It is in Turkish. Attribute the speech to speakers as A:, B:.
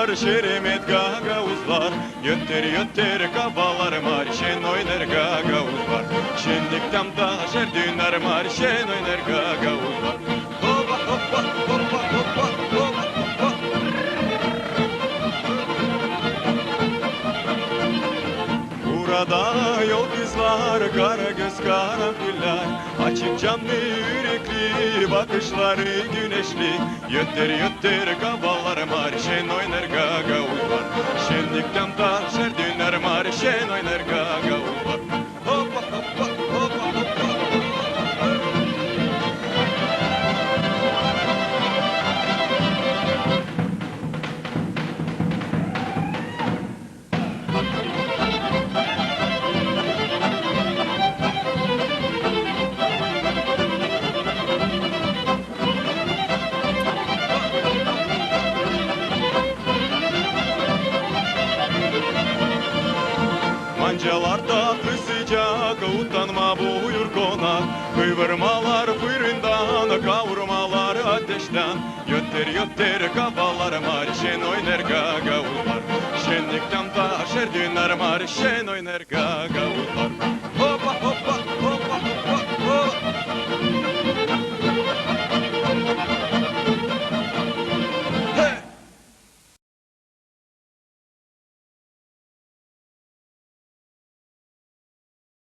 A: var şeremet gagavuzlar. Yötter yötter kabalar marşen oynar gagavuzlar. Şenlik tamda şerdüner marşen oynar gagavuzlar. Hoppa hoppa hoppa hoppa hoppa hoppa. Burada yol kızlar, kara göz karanfiller. Açık canlı yürekli, bakışları güneşli. Yötter yötter kabalar marşen oynar gagavuzlar. Şenlik tamda şerdüner marşen oynar gagavuzlar. Hoppa hoppa hoppa hoppa. Mancalarda sıcak, utanma buyur konak. Kıvırmalar fırından, kavurmalar ateşten. Yötter yötter kabalar marşen oynar gagavuzlar. Şenlik tamda şerdüner marşen oynar gagavuzlar. Hoppa hoppa hoppa hoppa.